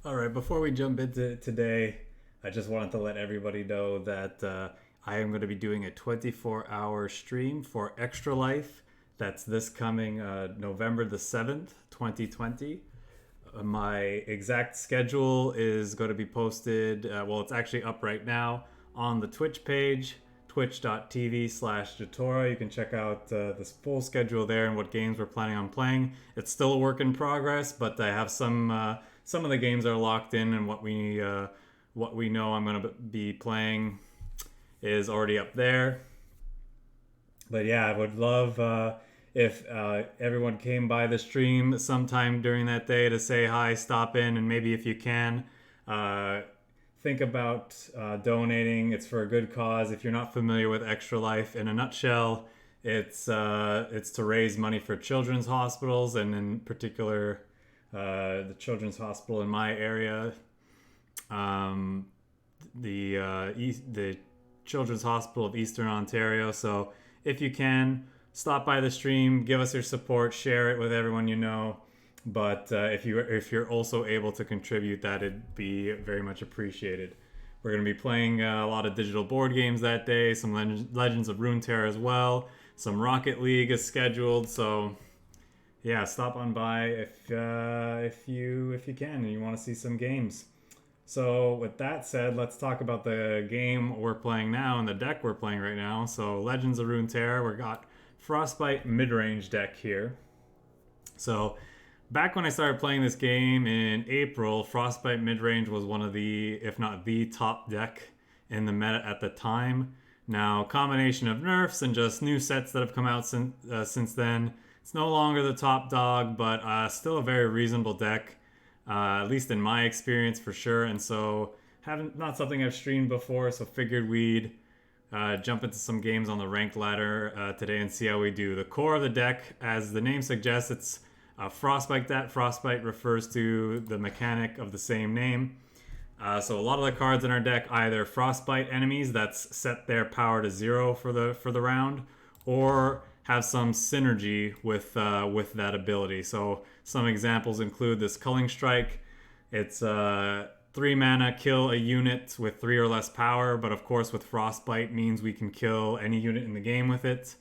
All right, before we jump into today, I just wanted to let everybody know that I am going to be doing a 24-hour stream for Extra Life. That's this coming November the 7th, 2020. My exact schedule is going to be posted, well, it's actually up right now on the Twitch page, twitch.tv/Jatora. You can check out this full schedule there and what games we're planning on playing. It's still a work in progress, but I have some of the games are locked in, and what we know I'm going to be playing is already up there. But yeah, I would love if everyone came by the stream sometime during that day to say hi, stop in, and maybe if you can, think about donating. It's for a good cause. If you're not familiar with Extra Life, in a nutshell, it's to raise money for children's hospitals, and in particular, the children's hospital in my area, the Children's Hospital of Eastern Ontario. So if you can, stop by the stream, give us your support, share it with everyone you know. But if you're also able to contribute, that'd be very much appreciated. We're going to be playing a lot of digital board games that day, some Legends of Runeterra as well. Some Rocket League is scheduled, so yeah, stop on by if you can and you want to see some games. So with that said, let's talk about the game we're playing now and the deck we're playing right now. So Legends of Runeterra, we got Frostbite Midrange deck here. So back when I started playing this game in April, Frostbite Midrange was one of the, if not the top deck in the meta at the time. Now, combination of nerfs and just new sets that have come out since then, it's no longer the top dog, but still a very reasonable deck, at least in my experience for sure. And so, not something I've streamed before, so figured we'd jump into some games on the ranked ladder today and see how we do. The core of the deck, as the name suggests, it's Frostbite. That Frostbite refers to the mechanic of the same name. So a lot of the cards in our deck either Frostbite enemies that's set their power to 0 for the round, or have some synergy with that ability. So some examples include this Culling Strike. It's 3 mana, kill a unit with 3 or less power, but of course with Frostbite means we can kill any unit in the game with it.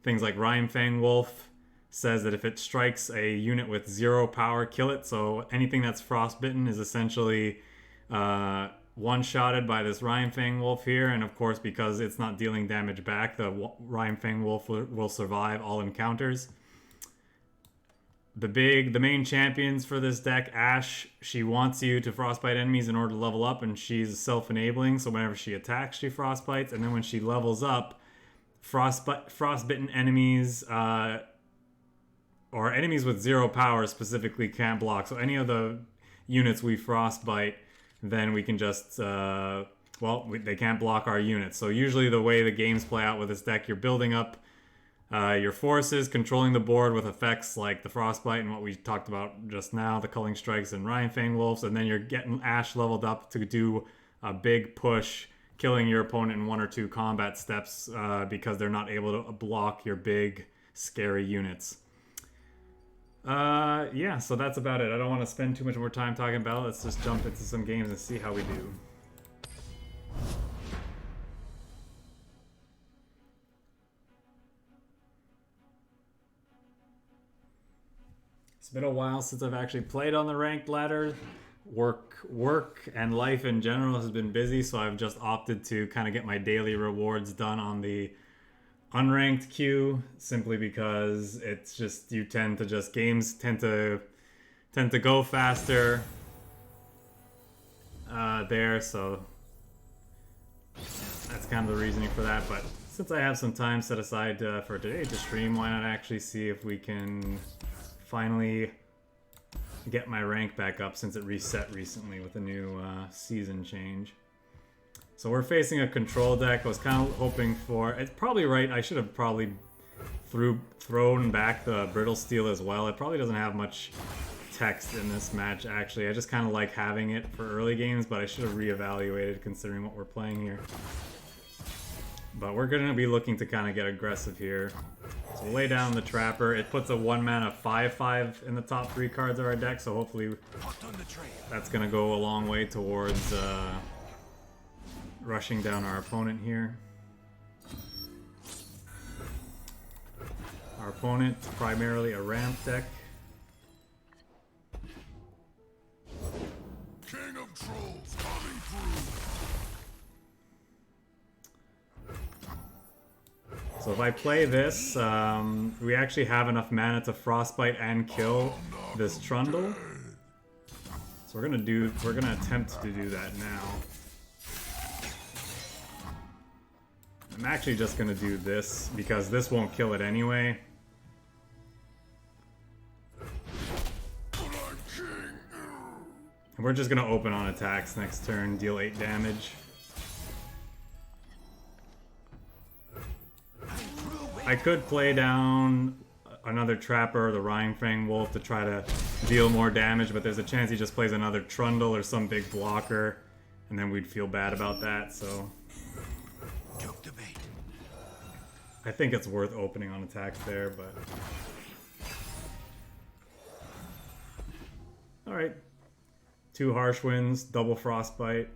Things like Rimefang Wolf says that if it strikes a unit with 0 power, kill it. So anything that's frostbitten is essentially one-shotted by this Rimefang Wolf here, and of course because it's not dealing damage back, the Rimefang Wolf will survive all encounters. The main champions for this deck, Ashe, she wants you to frostbite enemies in order to level up, and she's self-enabling, so whenever she attacks, she frostbites, and then when she levels up, frostbitten enemies or enemies with 0 power specifically can't block. So any of the units we frostbite, then we can just, they can't block our units. So usually the way the games play out with this deck, you're building up your forces, controlling the board with effects like the Frostbite and what we talked about just now, the Culling Strikes and Rimefang Wolves, and then you're getting Ashe leveled up to do a big push, killing your opponent in 1 or 2 combat steps because they're not able to block your big, scary units. Yeah, so that's about it. I don't want to spend too much more time talking about it. Let's just jump into some games and see how we do. It's been a while since I've actually played on the ranked ladder. Work and life in general has been busy, so I've just opted to kind of get my daily rewards done on the unranked queue, simply because it's just games tend to go faster there, so that's kind of the reasoning for that. But since I have some time set aside for today to stream, why not actually see if we can finally get my rank back up, since it reset recently with a new season change. So we're facing a control deck. I was kind of hoping for... It's probably right. I should have probably thrown back the Brittle Steel as well. It probably doesn't have much text in this match, actually. I just kind of like having it for early games, but I should have reevaluated considering what we're playing here. But we're going to be looking to kind of get aggressive here. So We'll lay down the Trapper. It puts a 1-mana 5/5 in the top 3 cards of our deck, so hopefully that's going to go a long way towards rushing down our opponent here. Our opponent, primarily a ramp deck. King of Trolls coming through. So if I play this, we actually have enough mana to Frostbite and kill this Trundle. So we're gonna attempt to do that now. I'm actually just gonna do this because this won't kill it anyway. And we're just gonna open on attacks next turn, deal 8 damage. I could play down another Trapper or the Rhyme Fang Wolf to try to deal more damage, but there's a chance he just plays another Trundle or some big blocker, and then we'd feel bad about that, so... I think it's worth opening on attacks there, but... Alright. 2 Harsh Winds, double Frostbite.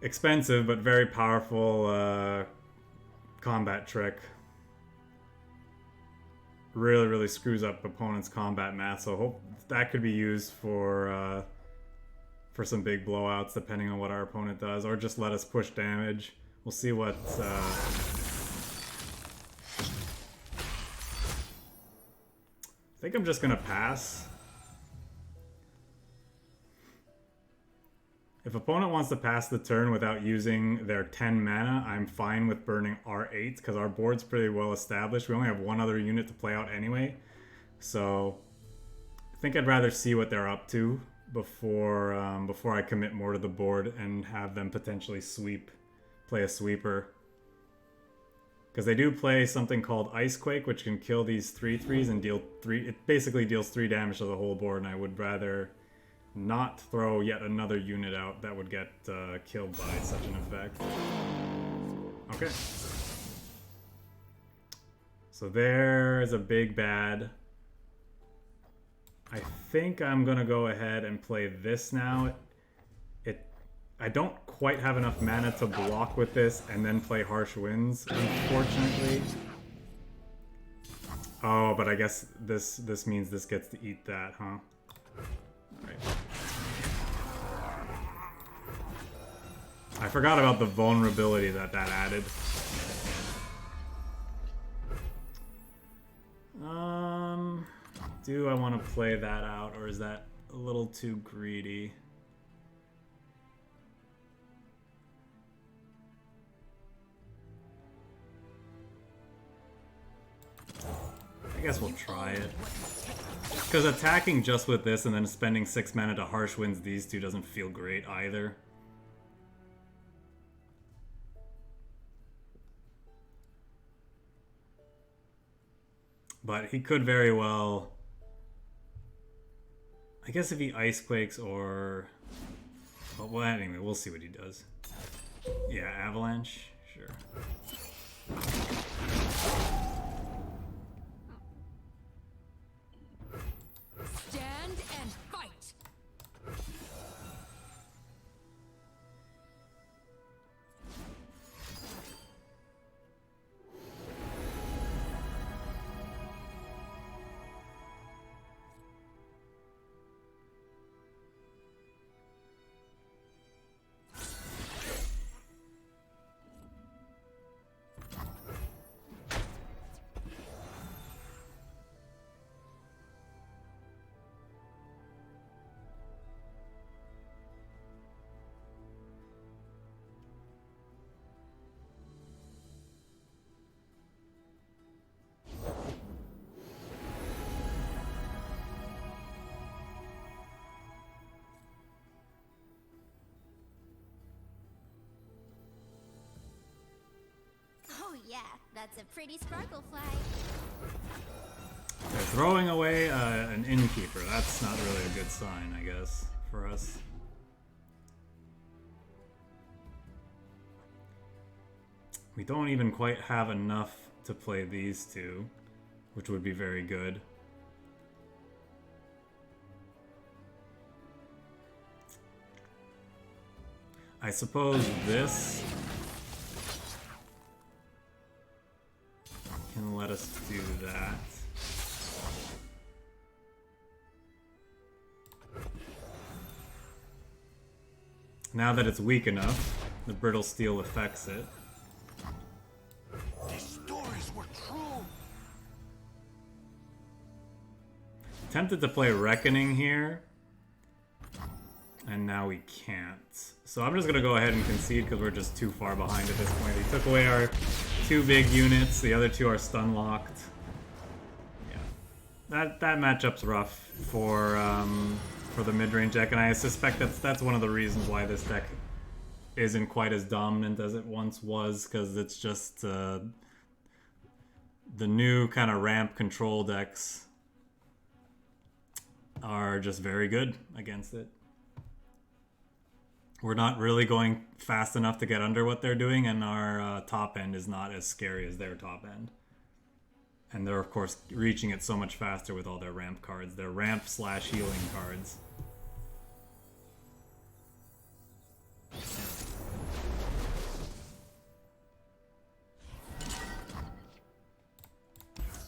Expensive, but very powerful combat trick. Really screws up opponent's combat math, so hope that could be used for some big blowouts depending on what our opponent does, or just let us push damage. We'll see what I think I'm just gonna pass. If opponent wants to pass the turn without using their 10 mana, I'm fine with burning our 8 because our board's pretty well established. We only have one other unit to play out anyway. So I think I'd rather see what they're up to before I commit more to the board and have them potentially play a sweeper. Because they do play something called Icequake, which can kill these 3/3s and deal 3... It basically deals 3 damage to the whole board, and I would rather not throw yet another unit out that would get killed by such an effect. Okay. So there's a big bad. I think I'm gonna go ahead and play this now. I don't quite have enough mana to block with this and then play Harsh Winds, unfortunately. Oh, but I guess this means this gets to eat that, huh? Alright. I forgot about the vulnerability that added. Do I want to play that out, or is that a little too greedy? I guess we'll try it. Because attacking just with this and then spending 6 mana to Harsh Winds these two doesn't feel great either. But he could very well... I guess if he Icequakes or... Well, anyway, we'll see what he does. Yeah, Avalanche? Sure. Stand and fight! Oh yeah, that's a pretty sparkle fly. They're throwing away an Innkeeper. That's not really a good sign, I guess, for us. We don't even quite have enough to play these two, which would be very good. I suppose this can let us do that. Now that it's weak enough, the brittle steel affects it. These stories were true. Tempted to play Reckoning here, and now we can't. So I'm just gonna go ahead and concede because we're just too far behind at this point. He took away our two big units, the other two are stun locked. Yeah, that matchup's rough for the mid-range deck, and I suspect that's one of the reasons why this deck isn't quite as dominant as it once was, because it's just the new kind of ramp control decks are just very good against it. We're not really going fast enough to get under what they're doing, and our top end is not as scary as their top end. And they're, of course, reaching it so much faster with all their ramp cards. Their ramp/healing cards.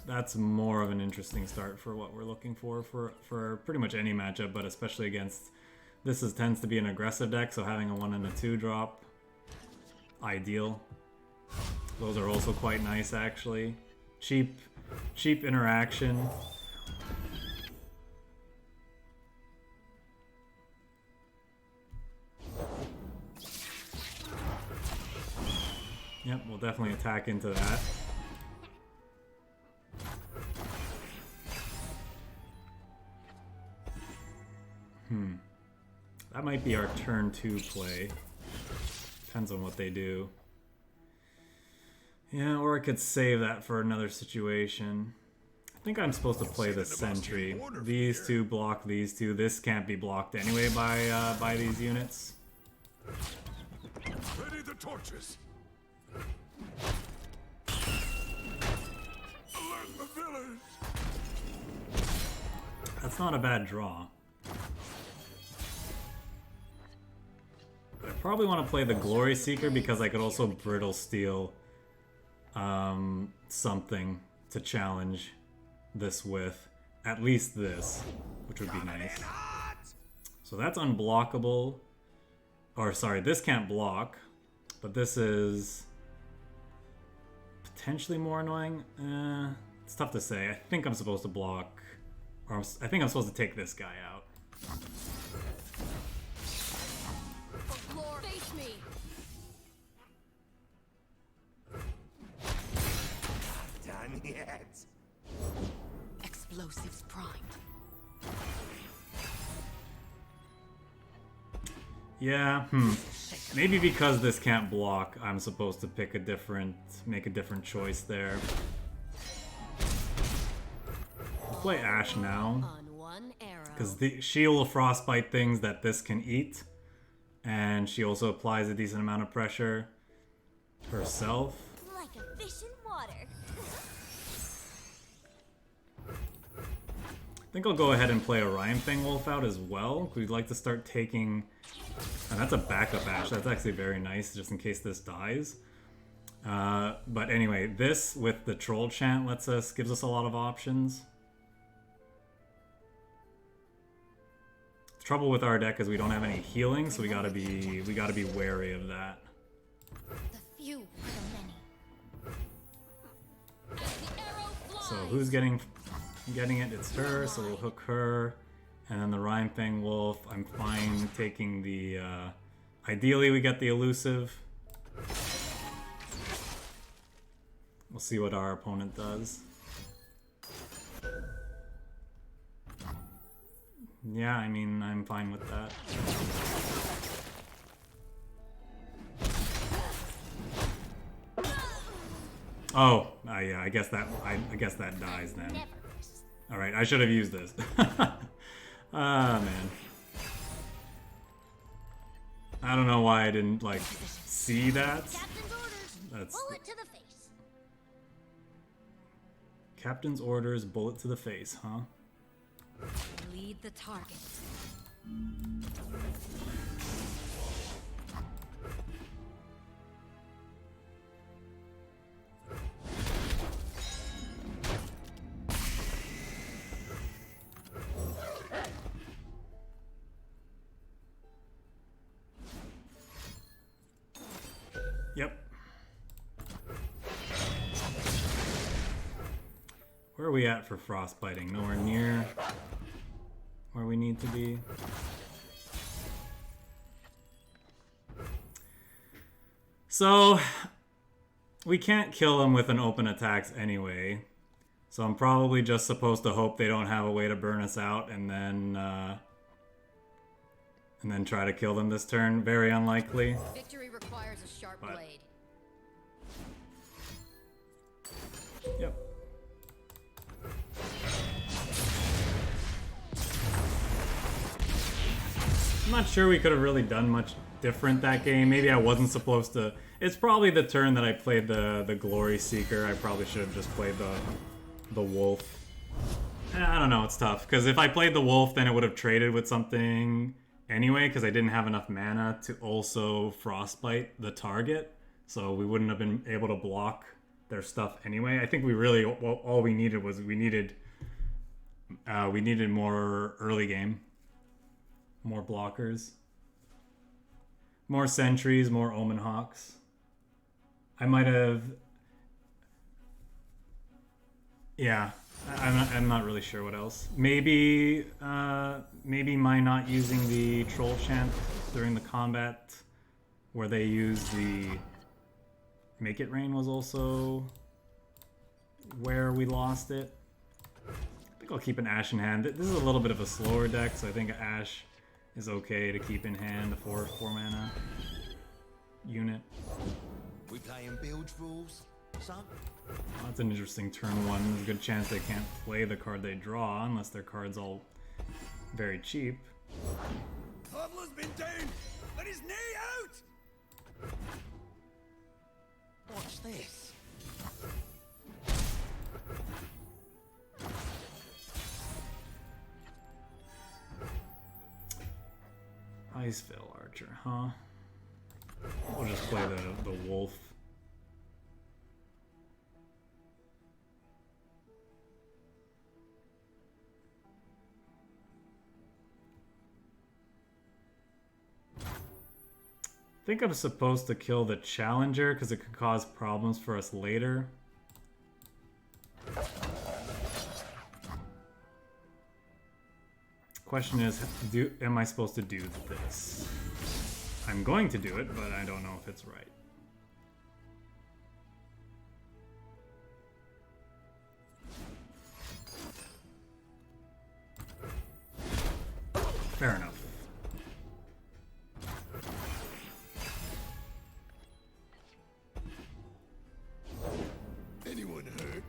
That's more of an interesting start for what we're looking for pretty much any matchup, but especially against... tends to be an aggressive deck, so having a 1 and a 2 drop, ideal. Those are also quite nice, actually. Cheap interaction. Yep, we'll definitely attack into that. That might be our turn 2 play. Depends on what they do. Yeah, or I could save that for another situation. I think I'm supposed to play the sentry. These two block these two. This can't be blocked anyway by these units. Ready the torches. Alert the village. That's not a bad draw. I probably want to play the Glory Seeker because I could also Brittle Steel something to challenge this with. At least this, which would be nice. So that's unblockable. Or sorry, this can't block, but this is potentially more annoying. It's tough to say. I think I'm supposed to block, or I think I'm supposed to take this guy out. Face me. Done yet. Explosives primed. Yeah, maybe because this can't block, I'm supposed to make a different choice there. I'll play Ash now, On one arrow. because she will frostbite things that this can eat, and she also applies a decent amount of pressure herself. Like a fish in water. I think I'll go ahead and play a Rhyme Fang Wolf out as well. We'd like to start taking... And that's a backup Ash. That's actually very nice, just in case this dies. But anyway, this with the Troll Chant gives us a lot of options. The trouble with our deck is we don't have any healing, so we gotta be wary of that. The few for the many. The arrow flies. So who's getting it? It's her, so we'll hook her. And then the Rhyme Fang Wolf, I'm fine taking the... ideally we get the elusive. We'll see what our opponent does. Yeah, I mean, I'm fine with that. Oh, yeah, I guess that dies then. Never miss. All right, I should have used this. Ah, man. I don't know why I didn't, like, see that. Captain's orders. That's... Bullet to the face. Captain's orders, bullet to the face, huh? Lead the target. Yep. Where are we at for frostbiting? Nowhere near where we need to be. So, we can't kill them with an open attacks anyway. So I'm probably just supposed to hope they don't have a way to burn us out and then try to kill them this turn. Very unlikely. Victory requires a sharp blade. Yep. I'm not sure we could have really done much different that game. Maybe I wasn't supposed to. It's probably the turn that I played the Glory Seeker. I probably should have just played the Wolf. I don't know, it's tough. Because if I played the Wolf, then it would have traded with something anyway, because I didn't have enough mana to also Frostbite the target. So we wouldn't have been able to block their stuff anyway. I think we really, all we needed was we needed more early game. More blockers. More sentries, more Omen Hawks. I might have... Yeah, I'm not really sure what else. Maybe my not using the Troll Chant during the combat where they used the Make It Rain was also where we lost it. I think I'll keep an Ash in hand. This is a little bit of a slower deck, so I think Ash is okay to keep in hand, a 4 mana unit. We playing bilge rules, son? Well, that's an interesting turn one. There's a good chance they can't play the card they draw unless their card's all very cheap. Pablo's been down! Let his knee out! Watch this. Icevale Archer, huh? We'll just play the Wolf. I think I'm supposed to kill the Challenger because it could cause problems for us later. Question is, am I supposed to do this? I'm going to do it, but I don't know if it's right. Fair enough. Anyone hurt?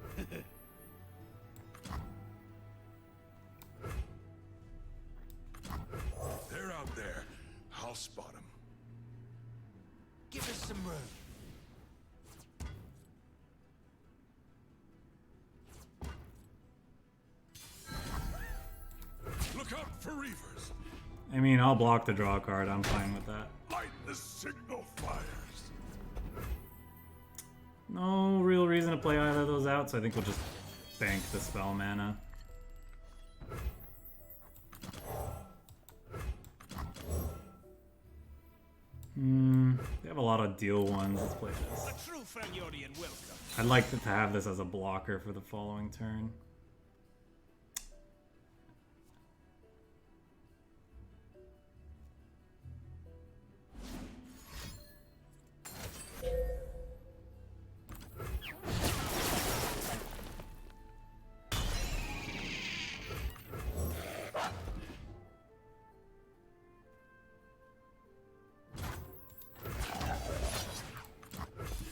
They're out there. I'll spot them. Give us some room. Look out for reavers. I mean, I'll block the draw card. I'm fine with that. Light the signal fires. No real reason to play either of those out, so I think we'll just bank the spell mana. They have a lot of deal ones. Let's play this. A true Fragniorian welcome. I'd like to have this as a blocker for the following turn.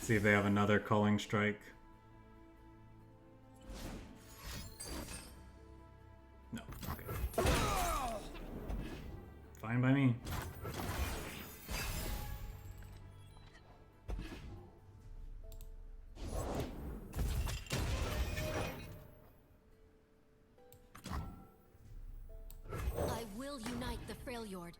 See if they have another Culling Strike. No. Okay. Fine by me. fjord.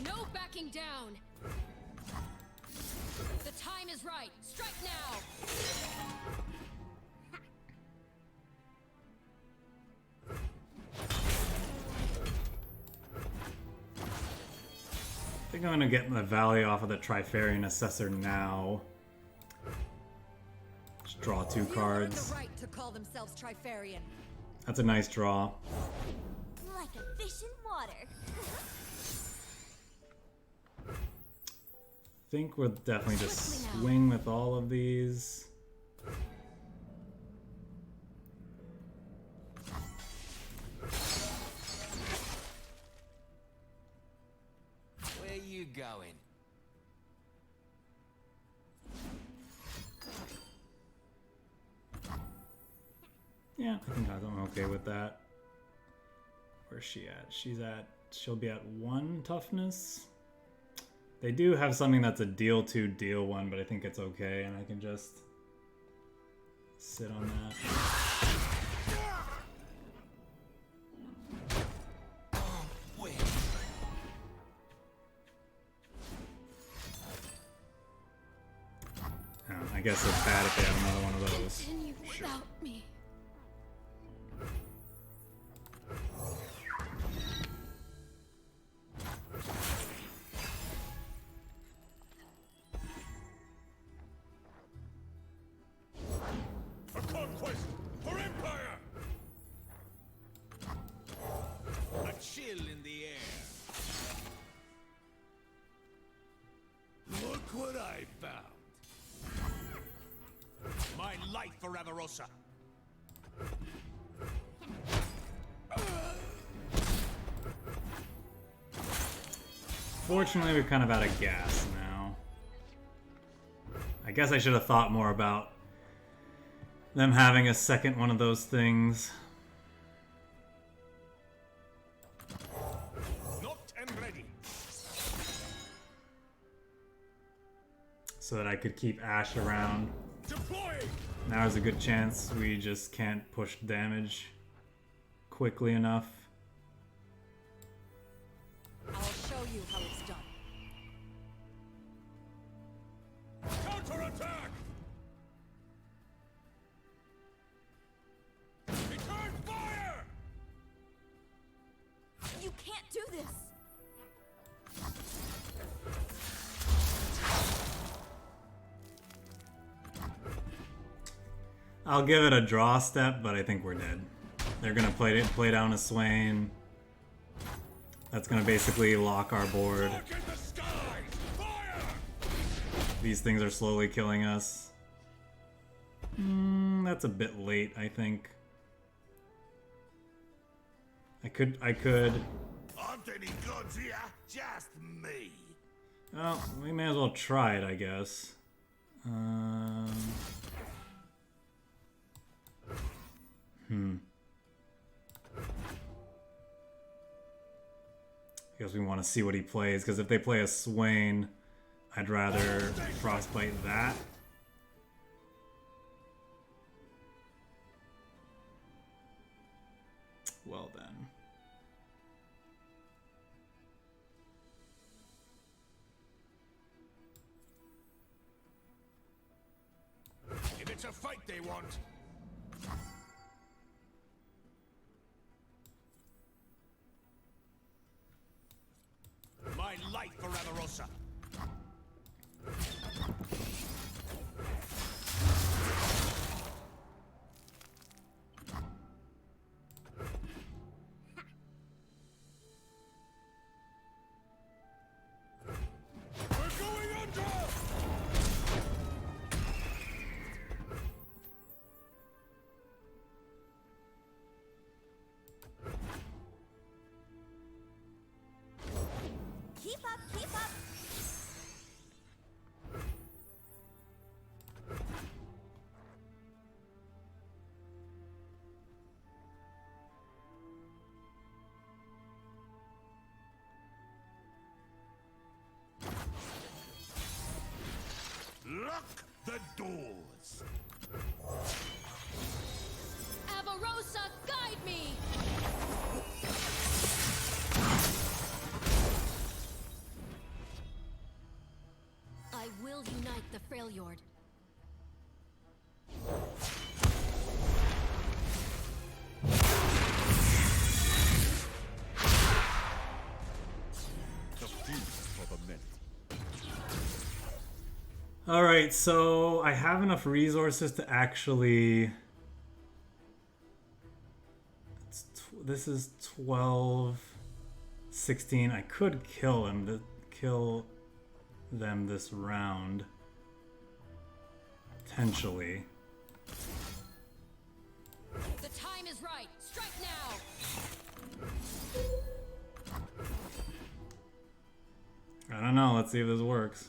No backing down. The time is right. Strike now. I think I'm gonna get my value off of the Trifarian Assessor now. Just draw 2 cards. The right to call themselves Trifarian. That's a nice draw. Like a fish in water. Think we'll definitely just Quickly now. swing with all of these. Where you going? Yeah, I think I'm okay with that. Where's she at? She'll be at 1 toughness. They do have something that's a deal 2, deal 1, but I think it's okay, and I can just sit on that. Wait. Oh, I guess it's bad if they have another one of those. Continue without me. A conquest for Empire! A chill in the air. Look what I found. My life for Avarosa. Fortunately, we're kind of out of gas now. I guess I should have thought more about them having a second one of those things. Knocked and ready. So that I could keep Ash around. Deploying! Now is a good chance we just can't push damage quickly enough. I'll show you how it's done. Counterattack! Return fire! You can't do this. I'll give it a draw step, but I think we're dead. They're gonna play down a Swain. That's gonna basically lock our board. Look in the skies! Fire! These things are slowly killing us. That's a bit late, I think. I could. Aren't any gods here? Just me. Well, we may as well try it, I guess. I guess we want to see what he plays, because if they play a Swain, I'd rather Frostbite that. Well then. If it's a fight they want. My life for Avarosa. We're going under! Keep up, keep up. Amorosa, guide me! I will unite the Freljord. The feast for the minute. Alright, so I have enough resources to actually... This is 12, 16. I could kill them this round. Potentially. The time is right. Strike now. I don't know. Let's see if this works.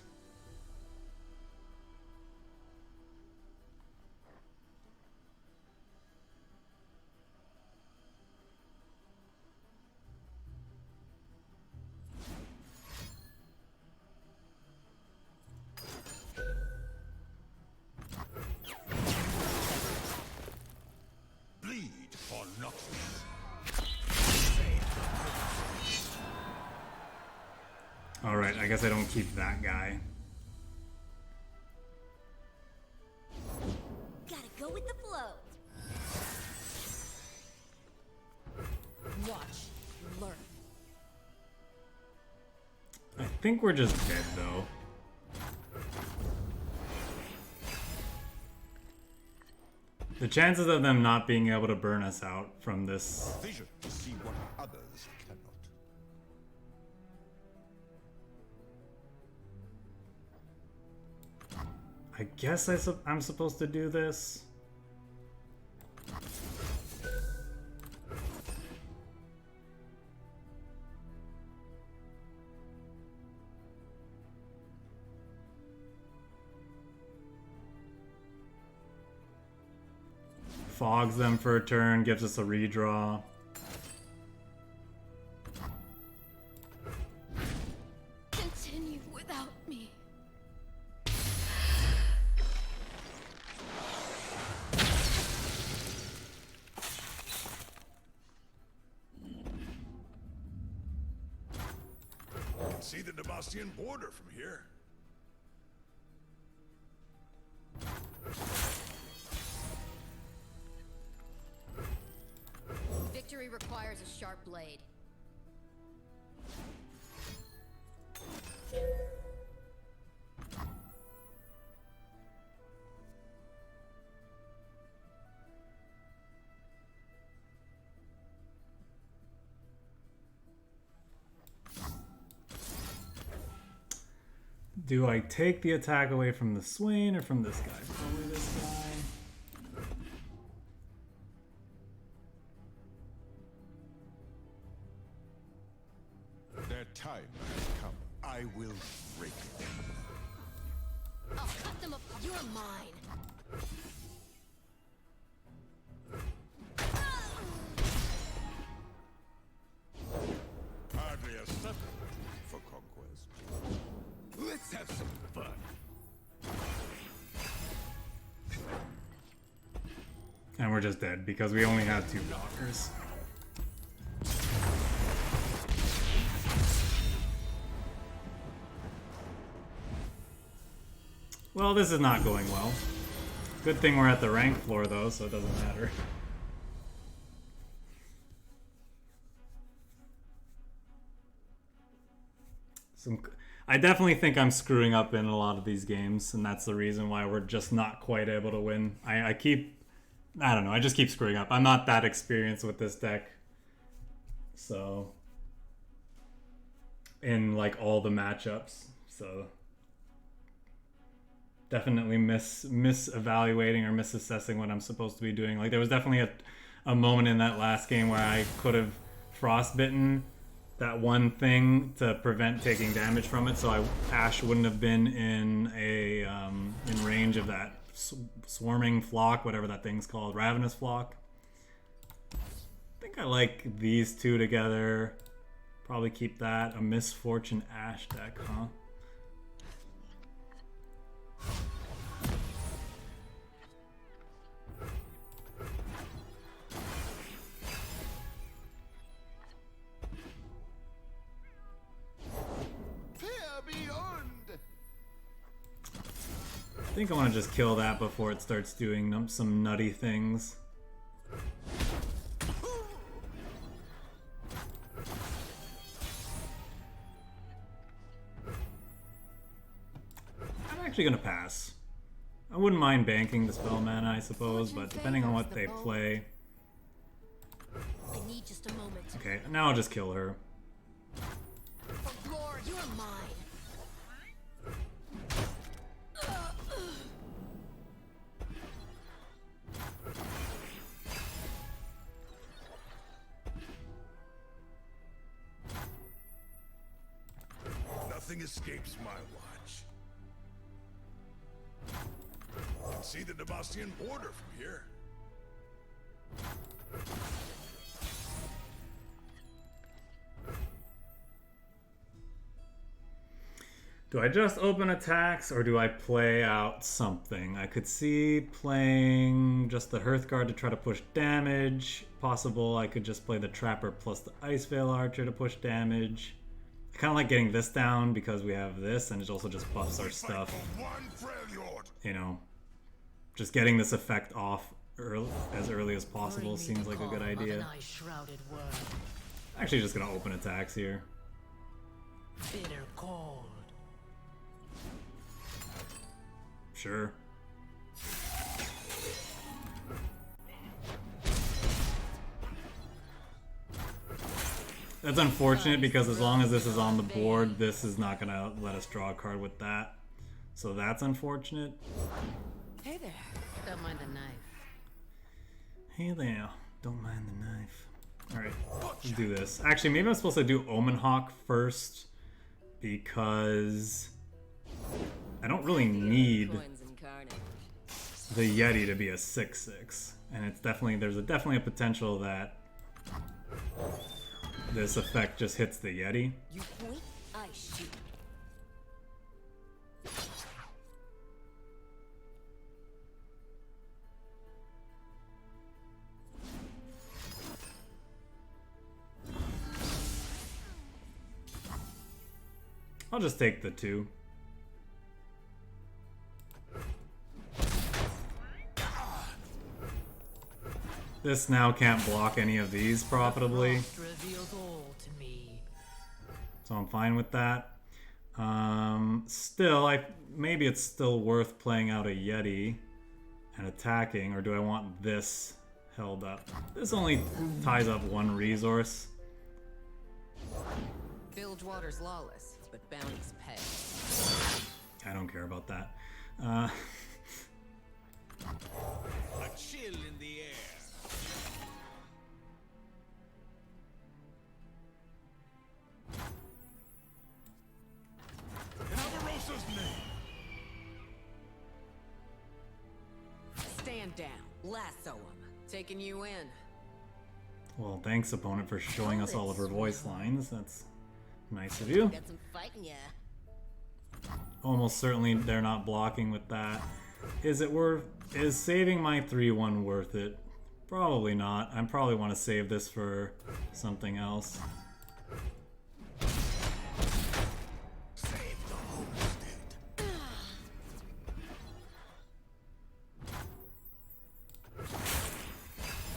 Bleed for nothing. Alright, I guess I don't keep that guy. Gotta go with the flow. Watch. Learn. I think we're just dead, though. The chances of them not being able to burn us out from this... Vision to see what others cannot. I guess I'm supposed to do this. Fogs them for a turn, gives us a redraw. Continue without me. Can see the Demacian border from here. Victory requires a sharp blade. Do I take the attack away from the Swain or from this guy? Probably this guy. Their time has come. I will break it. I'll cut them up. You're mine. Hardly a second for conquest. Let's have some fun. And we're just dead because we only had 2 blockers. Well, this is not going well. Good thing we're at the rank floor though, so it doesn't matter. I definitely think I'm screwing up in a lot of these games, and that's the reason why we're just not quite able to win. I don't know, I just keep screwing up. I'm not that experienced with this deck. So, in like all the matchups, so definitely misevaluating or misassessing what I'm supposed to be doing. Like there was definitely a moment in that last game where I could have frostbitten that one thing to prevent taking damage from it, so Ash wouldn't have been in range of that swarming flock, whatever that thing's called, ravenous flock. I think I like these two together. Probably keep that. A Misfortune Ash deck, huh? I think I want to just kill that before it starts doing some nutty things. I'm actually gonna pass. I wouldn't mind banking the spell mana, I suppose, but depending on what they play. I need just a moment. Okay, now I'll just kill her. Oh, Lord, you're mine. Nothing escapes my watch. You can see the Devastian border from here. Do I just open attacks or do I play out something? I could see playing just the Hearthguard to try to push damage. Possible I could just play the Trapper plus the Ice Veil Archer to push damage. I kind of like getting this down because we have this and it also just buffs our stuff. You know, just getting this effect off as early as possible seems like a good idea. Actually just gonna open attacks here. Bitter cold. Sure. That's unfortunate because as long as this is on the board, this is not gonna let us draw a card with that. So that's unfortunate. Hey there. Don't mind the knife. Hey there, don't mind the knife. Alright, let's do this. Actually, maybe I'm supposed to do Omen Hawk first because I don't really need the Yeti to be a 6/6. And it's definitely, there's definitely a potential that this effect just hits the Yeti. You point, I shoot. I'll just take the 2. This now can't block any of these profitably, so I'm fine with that. Still, maybe it's still worth playing out a Yeti and attacking, or do I want this held up? This only ties up 1 resource. Bilgewater's lawless, but bounties pay. I don't care about that. A chill in the air. In Avarosa's name. Stand down. Lasso him. Taking you in. Well, thanks, opponent, for showing us all of her voice lines. That's nice of you. Got some fighting, yeah. Almost certainly they're not blocking with that. Is saving my 3/1 worth it? Probably not. I probably want to save this for something else. Save the homestead.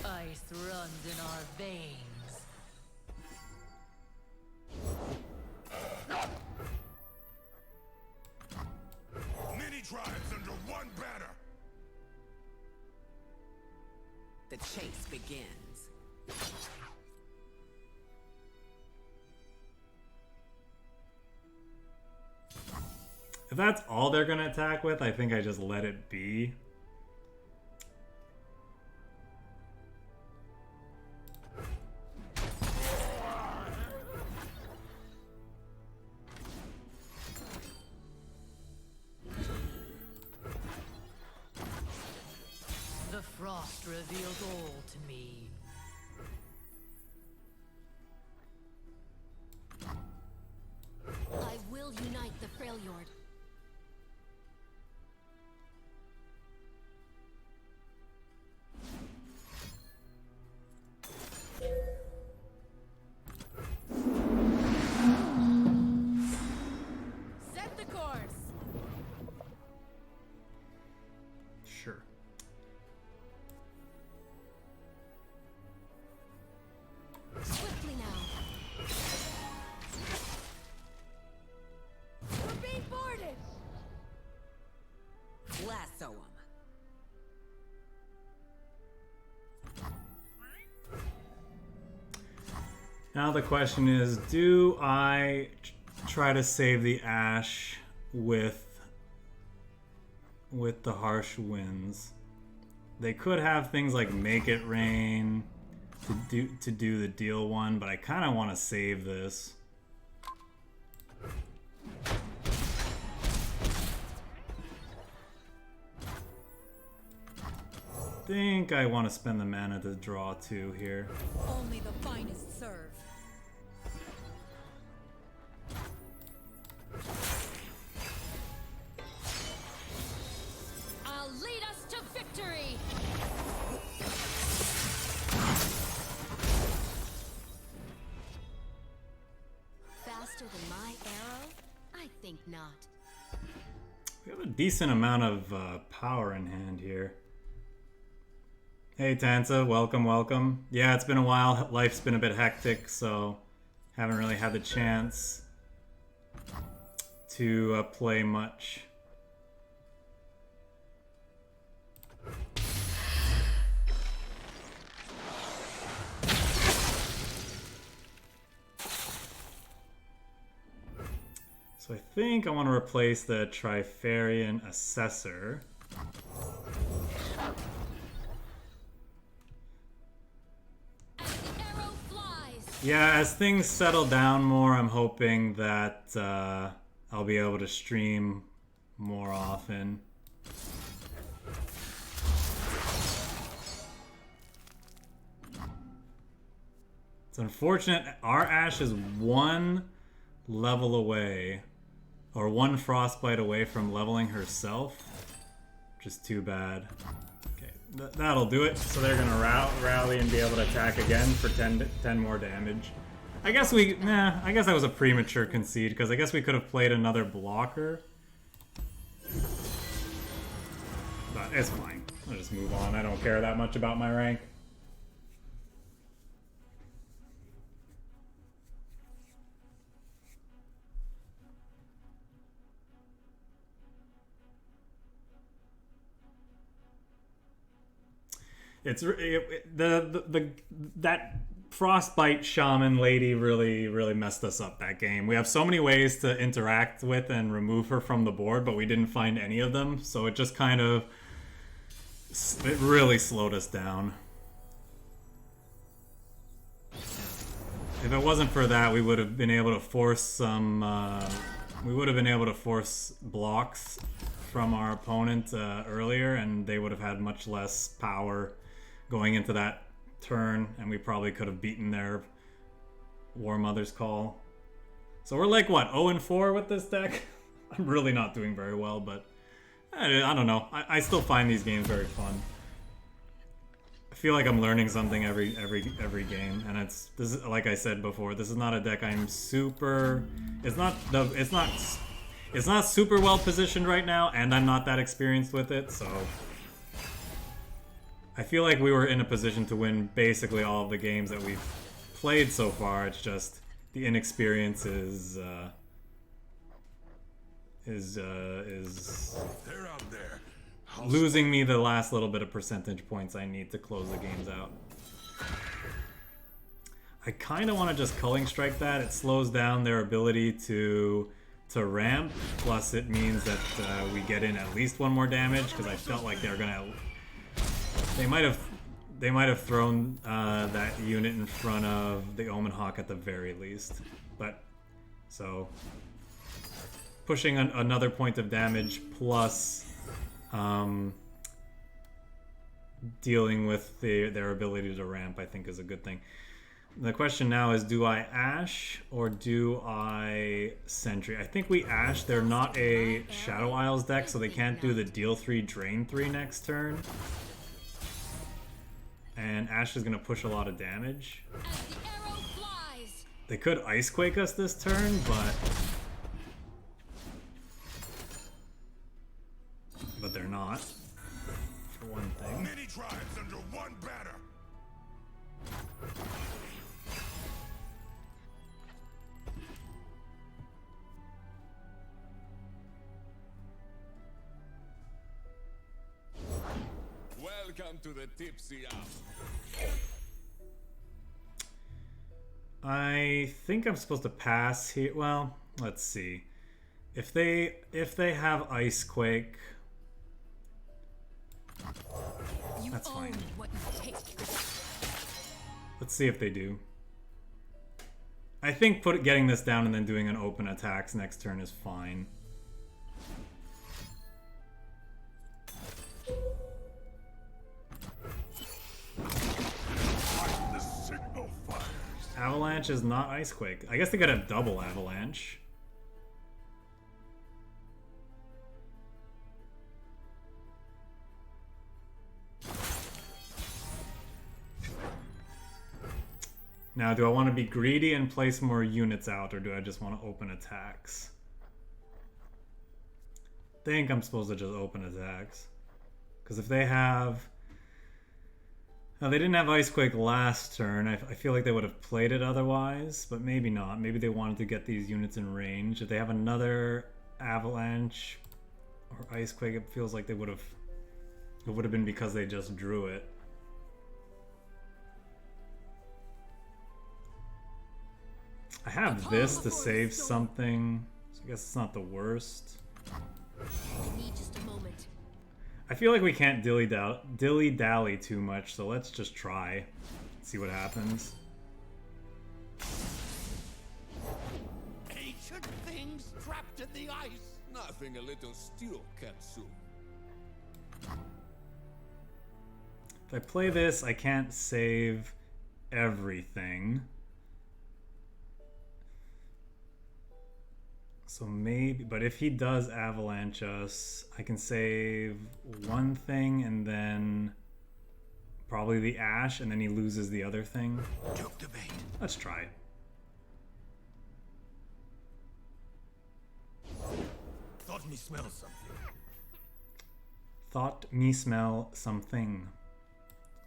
Ice runs in our veins. Many tribes under one banner. The chase begins. If that's all they're gonna attack with, I think I just let it be. The frost reveals all to me. I will unite the Freljord. Set the course. Now the question is, do I try to save the Ash with the harsh winds? They could have things like make it rain to do the deal one, but I kind of want to save this. I think I want to spend the mana to draw 2 here. Only the finest serve. I'll lead us to victory. Faster than my arrow? I think not. We have a decent amount of power in hand here. Hey Tansa, welcome, welcome. Yeah, it's been a while. Life's been a bit hectic, so haven't really had the chance to play much. So I think I want to replace the Trifarian Assessor. Yeah, as things settle down more, I'm hoping that I'll be able to stream more often. It's unfortunate. Our Ash is 1 level away, or 1 Frostbite away from leveling herself, which is too bad. That'll do it. So they're gonna rally and be able to attack again for 10 more damage. I guess I guess that was a premature concede, because I guess we could have played another blocker. But it's fine. I'll just move on. I don't care that much about my rank. It's that Frostbite shaman lady really messed us up that game. We have so many ways to interact with and remove her from the board, but we didn't find any of them, so it just kind of it really slowed us down. If it wasn't for that, we would have been able to force some we would have been able to force blocks from our opponent earlier, and they would have had much less power going into that turn, and we probably could have beaten their War Mother's Call. So we're like, what, 0-4 with this deck? I'm really not doing very well, but I don't know. I still find these games very fun. I feel like I'm learning something every game, and this is, like I said before, this is not a deck I'm super. It's not super well positioned right now, and I'm not that experienced with it, so I feel like we were in a position to win basically all of the games that we've played so far. It's just the inexperience is They're out there. losing me the last little bit of percentage points I need to close the games out. I kind of want to just Culling Strike that. It slows down their ability to ramp, plus it means that we get in at least 1 more damage, because I felt like they're gonna. They might have thrown that unit in front of the Omen Hawk at the very least, but so pushing another point of damage plus dealing with their ability to ramp, I think, is a good thing. The question now is, do I Ash or do I Sentry? I think we Ash. They're not a Shadow Isles deck, so they can't do the deal 3, drain 3 next turn. And Ash is going to push a lot of damage. They could Ice Quake us this turn, but they're not, for one thing. Many tribes under one banner. Welcome to the tipsy hour. I think I'm supposed to pass here. Well, let's see. If they have Ice Quake, that's fine. What you take. Let's see if they do. I think getting this down and then doing an open attacks next turn is fine. The signal fires. Avalanche is not Ice Quake. I guess they could have double Avalanche. Now, do I want to be greedy and place more units out, or do I just want to open attacks? I think I'm supposed to just open attacks. Because if they have... Now, they didn't have Ice Quake last turn. I feel like they would have played it otherwise, but maybe not. Maybe they wanted to get these units in range. If they have another Avalanche or Ice Quake, it feels like they would have... It would have been because they just drew it. I have this to save something, so I guess it's not the worst. I need just a moment. I feel like we can't dilly-dally too much, so let's just try. See what happens. Ancient things trapped in the ice. Nothing a little steel can't sue. If I play this, I can't save everything. So maybe, but if he does Avalanche us, I can save one thing and then probably the Ash, and then he loses the other thing. Took the bait. Let's try. Thought me smell something. Thought me smell something.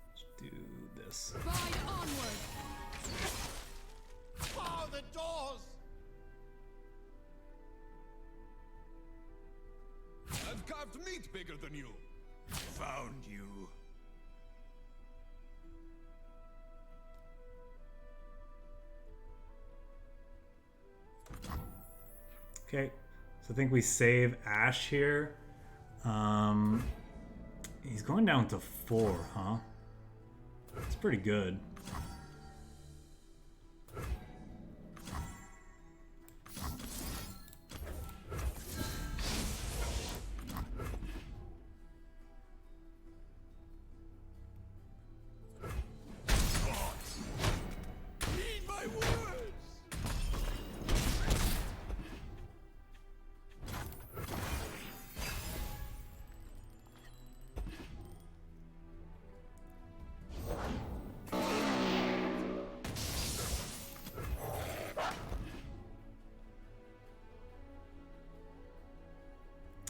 Let's do this. Ride onward. Bar the doors. I've carved meat bigger than you. Found you. Okay, so I think we save Ash here. He's going down to 4, huh? That's pretty good. Heed my words.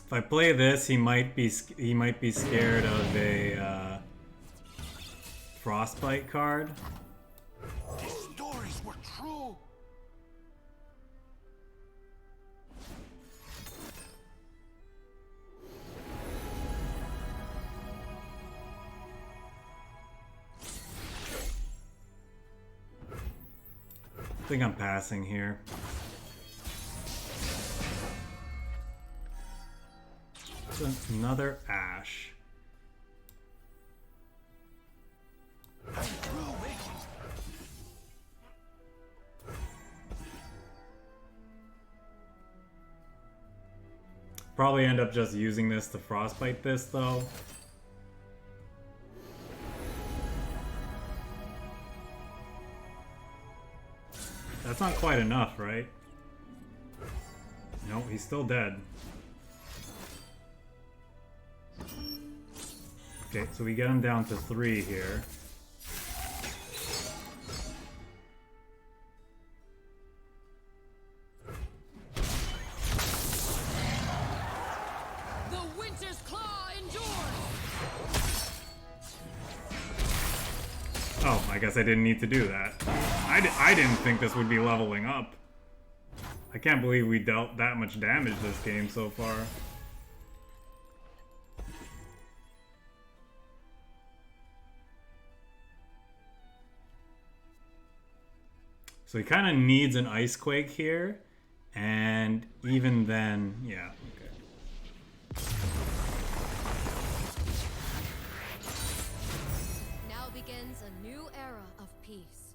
If I play this, he might be scared of a Frostbite card. These stories were true. I think I'm passing here. It's another Ash. I'm through waiting. Probably end up just using this to Frostbite this though. That's not quite enough, right? No, he's still dead. Okay, so we get him down to 3 here. The winter's claw endures. Oh, I guess I didn't need to do that. I didn't think this would be leveling up. I can't believe we dealt that much damage this game so far. So he kind of needs an Ice Quake here. And even then, yeah, okay. Now begins a new era of peace.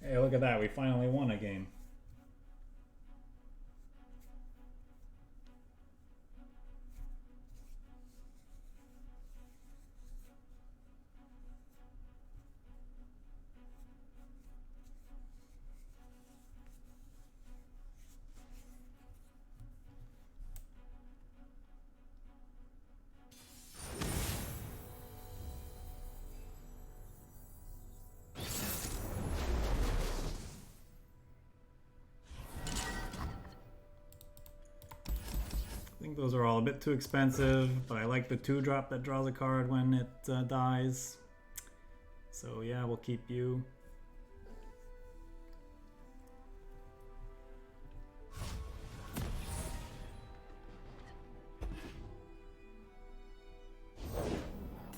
Hey, look at that. We finally won a game. I think those are all a bit too expensive, but I like the 2-drop that draws a card when it dies. So yeah, we'll keep you.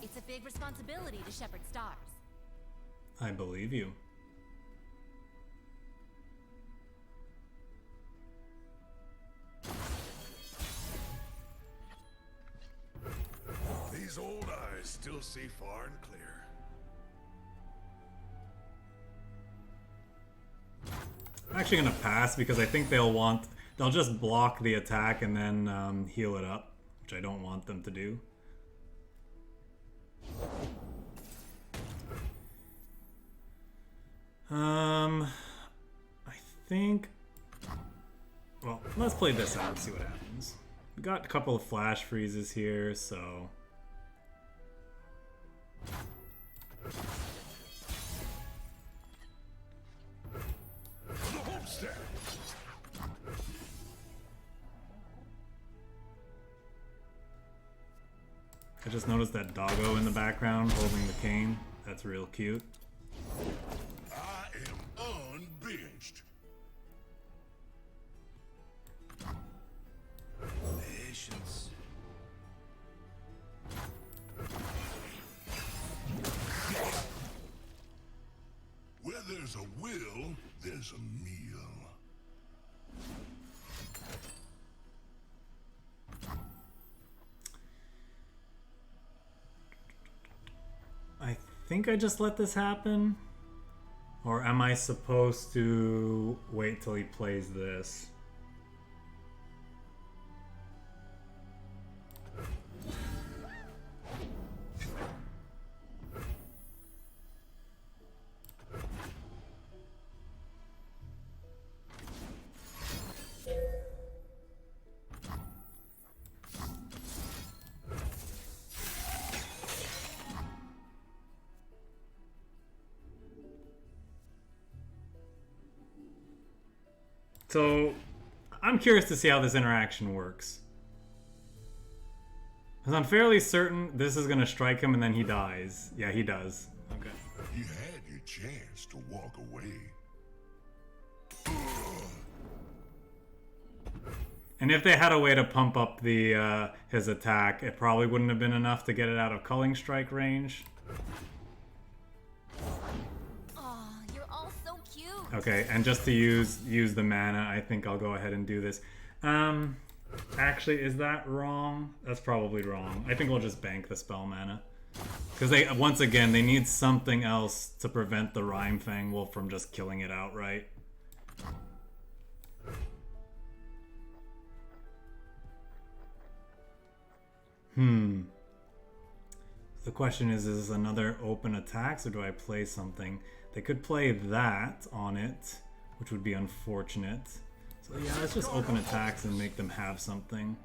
It's a big responsibility to shepherd stars. I believe you. These old eyes still see far and clear. I'm actually gonna pass because I think they'll just block the attack and then heal it up, which I don't want them to do. I think, well, let's play this out and see what happens. We got a couple of flash freezes here, so The homestead. I just noticed that doggo in the background holding the cane. That's real cute. I am unbinged. Patience. Where there's a will, there's a meal. I think I just let this happen. Or am I supposed to wait till he plays this? So, I'm curious to see how this interaction works. Because I'm fairly certain this is going to strike him and then he dies. Yeah, he does. Okay. You had your chance to walk away. And if they had a way to pump up the his attack, it probably wouldn't have been enough to get it out of culling strike range. Aw, you're all so cute. Okay, and just to use the mana, I think I'll go ahead and do this. Actually, is that wrong? That's probably wrong. I think we'll just bank the spell mana. Because once again, they need something else to prevent the Rime Fang Wolf from just killing it outright. The question is this another open attacks or do I play something? They could play that on it, which would be unfortunate. So yeah, let's just open attacks and make them have something.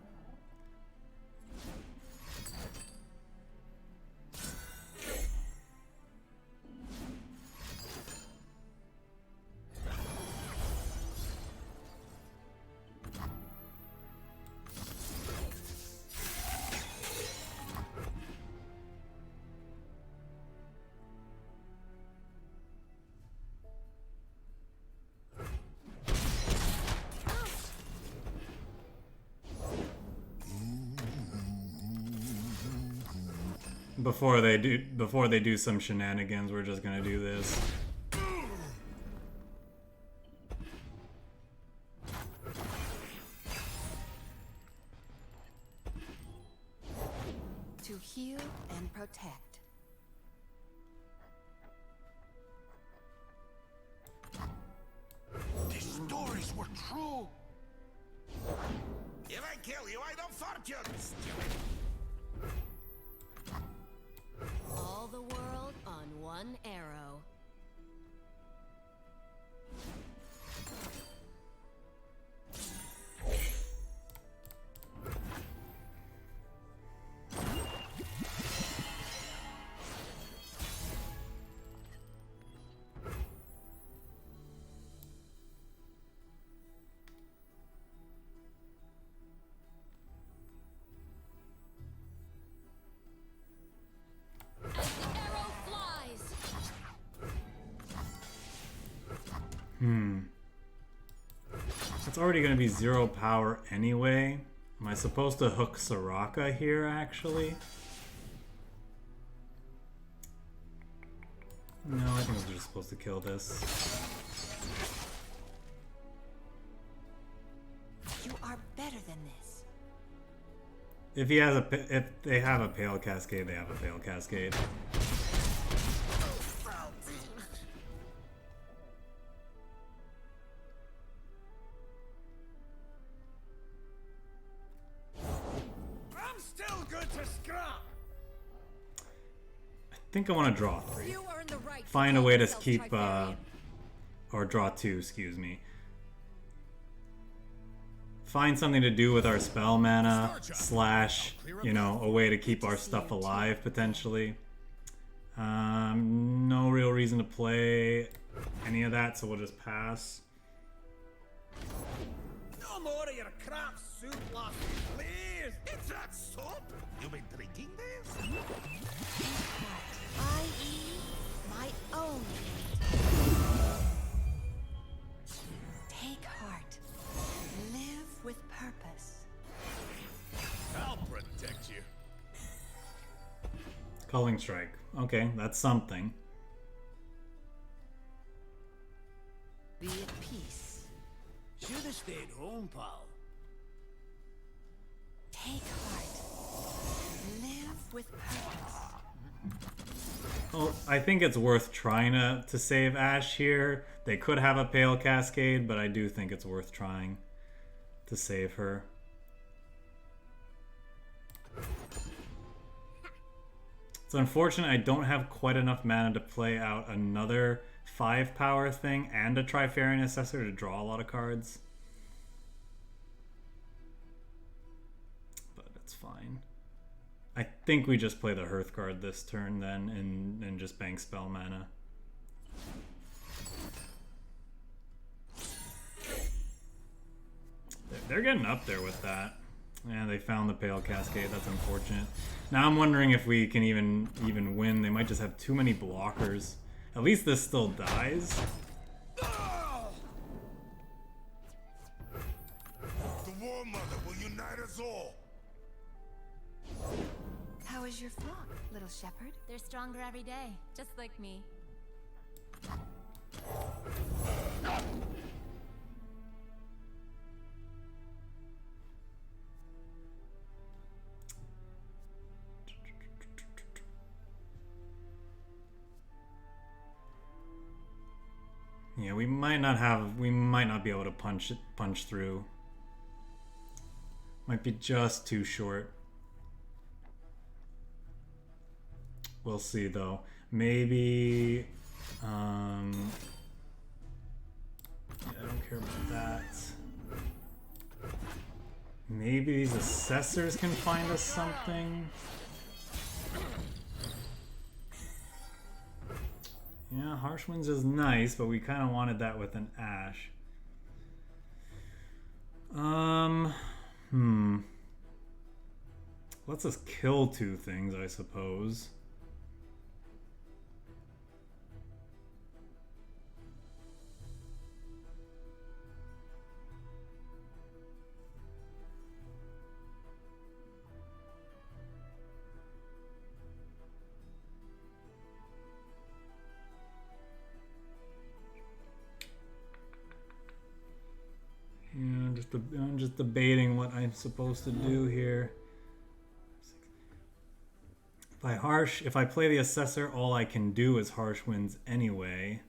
before they do some shenanigans, we're just gonna do this. To heal and protect. These stories were true. If I kill you, I don't fortune. All the world on one arrow. It's already going to be 0 power anyway. Am I supposed to hook Soraka here, actually? No, I think we're just supposed to kill this. You are better than this. If they have a Pale Cascade, they have a Pale Cascade. I think I want to draw 3. You earn the right to Find a call way to yourself keep, Trifarian. or draw 2, excuse me. Find something to do with our spell mana, slash, you know, a way to keep our stuff alive, potentially. No real reason to play any of that, so we'll just pass. No more of your crap soup, lass. Please. It's that soap. You've been drinking this? I.e. my own. Take heart. Live with purpose. I'll protect you. Culling Strike. Okay, that's something. Be at peace. Should have stayed home, pal. Take heart. Live with purpose. Well, I think it's worth trying to save Ashe here. They could have a Pale Cascade, but I do think it's worth trying to save her. It's unfortunate I don't have quite enough mana to play out another 5 power thing and a Trifarian Assessor to draw a lot of cards. But it's fine. I think we just play the Hearthguard this turn then and just bank spell mana. They're getting up there with that. Yeah, they found the Pale Cascade. That's unfortunate. Now I'm wondering if we can even win. They might just have too many blockers. At least this still dies. The War Mother will unite us all. How is your flock, little shepherd? They're stronger every day, just like me. Yeah, we might not be able to punch through. Might be just too short. We'll see though. Maybe yeah, I don't care about that. Maybe these assessors can find us something. Yeah, Harsh Winds is nice, but we kind of wanted that with an Ashe. Let's just kill 2 things, I suppose. I'm just debating what I'm supposed to do here. If I play the Assessor, all I can do is Harsh Winds anyway.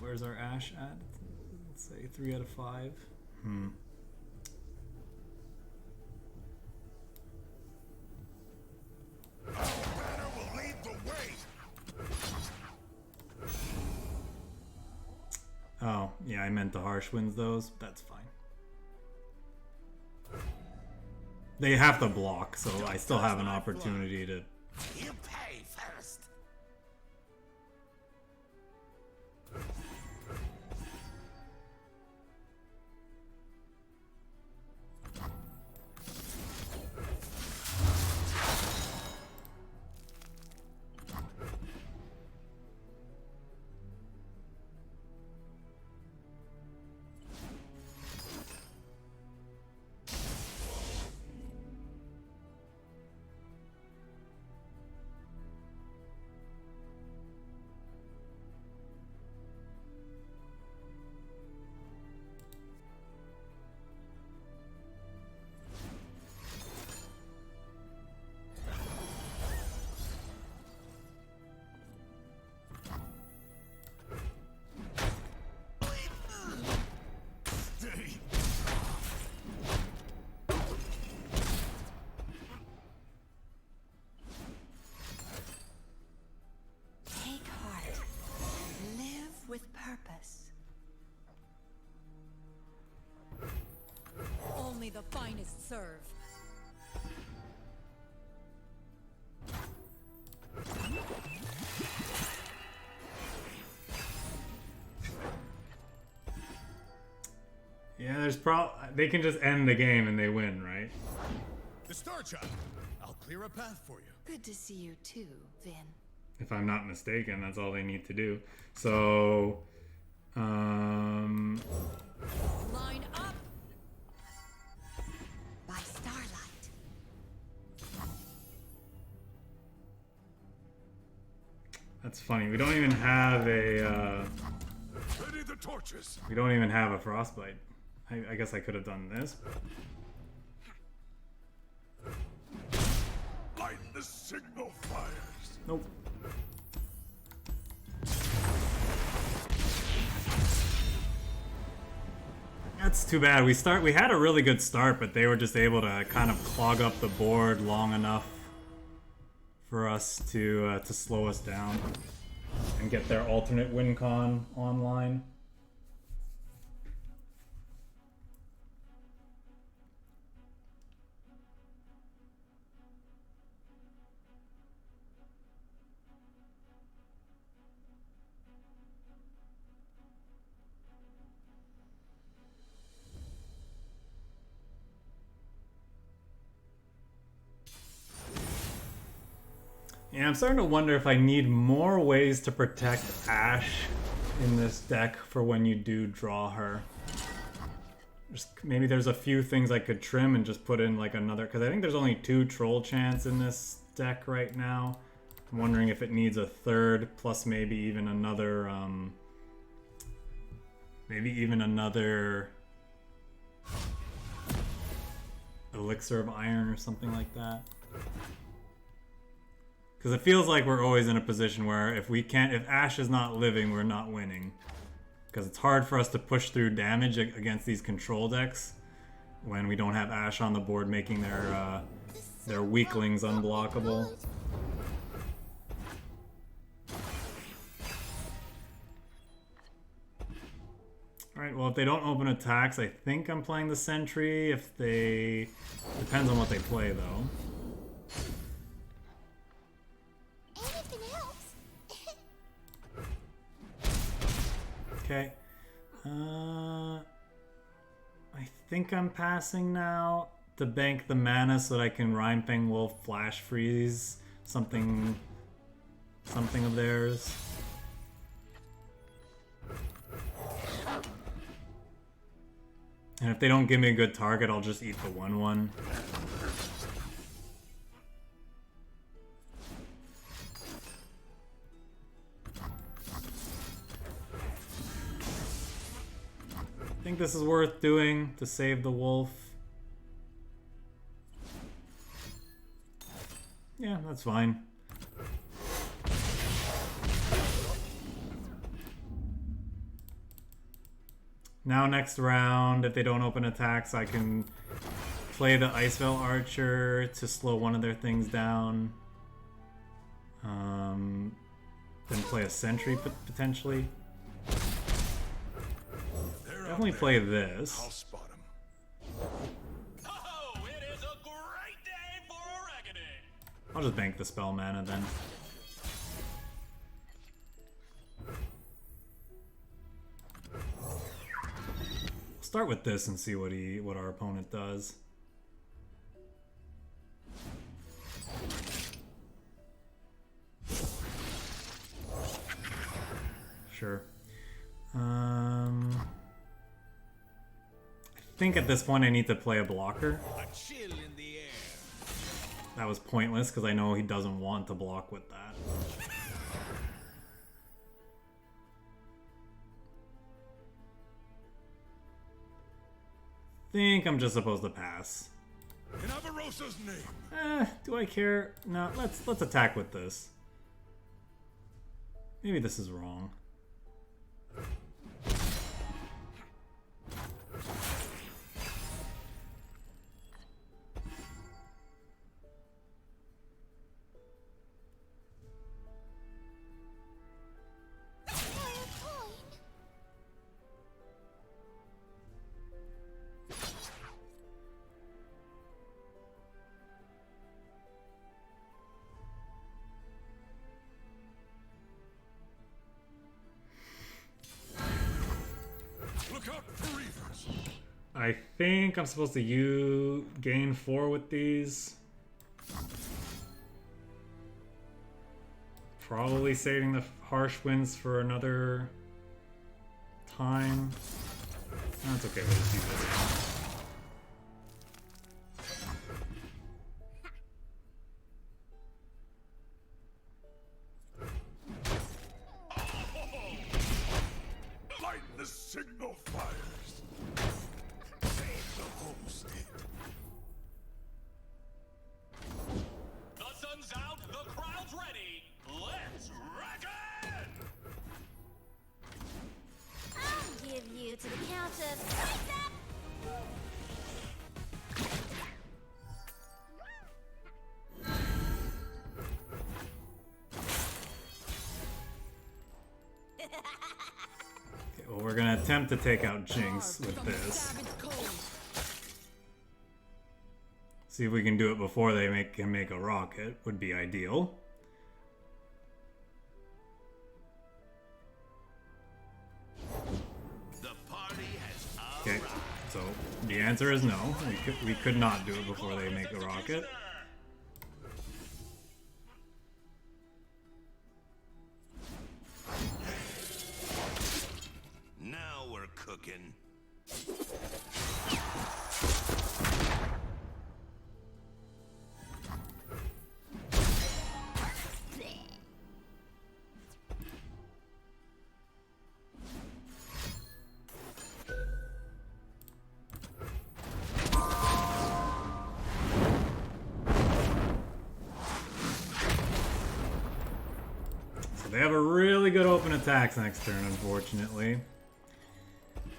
Where's our Ash at? Let's say 3 out of 5. Banner will lead the way. Oh, yeah, I meant to Harsh Winds those. That's fine. They have to block, so I still have an opportunity to... You pay first. Take heart. Live with purpose. Only the finest serve. Yeah, there's they can just end the game and they win, right? The Star Child. I'll clear a path for you. Good to see you too, Vin. If I'm not mistaken, that's all they need to do. So, Line up. By starlight. that's funny. We don't even have a, Ready the torches. we don't even have a Frostbite. I guess I could have done this. Light the signal fires. Nope. That's too bad. We had a really good start, but they were just able to kind of clog up the board long enough for us to slow us down and get their alternate win con online. Yeah, I'm starting to wonder if I need more ways to protect Ashe in this deck for when you do draw her. Maybe there's a few things I could trim and just put in like another, because I think there's only 2 troll chants in this deck right now. I'm wondering if it needs a third, plus maybe even another, elixir of iron or something like that. Because it feels like we're always in a position where if Ashe is not living, we're not winning. Because it's hard for us to push through damage against these control decks when we don't have Ashe on the board making their weaklings unblockable. Alright, well if they don't open attacks, I think I'm playing the Sentry. If they... Depends on what they play though. Okay. I think I'm passing now to bank the mana so that I can Rhyme Fang Wolf Flash Freeze something of theirs. And if they don't give me a good target, I'll just eat the 1/1. think this is worth doing to save the wolf. Yeah, that's fine. Now next round, if they don't open attacks, I can play the Icevale Archer to slow one of their things down. Then play a Sentry potentially. Definitely play I'll this. spot him. Oh, it is a great day for a reckoning. I'll just bank the spell mana then. Start with this and see what our opponent does. Sure. I think at this point I need to play a blocker. A chill in the air. That was pointless because I know he doesn't want to block with that. Think I'm just supposed to pass. In Avarosa's name. Do I care? No, let's attack with this. Maybe this is wrong. Look out for reavers. I think I'm supposed to gain 4 with these. Probably saving the harsh winds for another time. That's okay, we'll just use this. Light the signal fires. Save the homestead. The sun's out, the crowd's ready. Let's reckon! I'll give you to the count of strike that. Okay, well, we're gonna attempt to take out Jinx with this. See if we can do it before they can make a rocket, would be ideal. The party has Okay, so the answer is no. We could not do it before they make a rocket. Now we're cooking. So they have a really good open attacks next turn, unfortunately.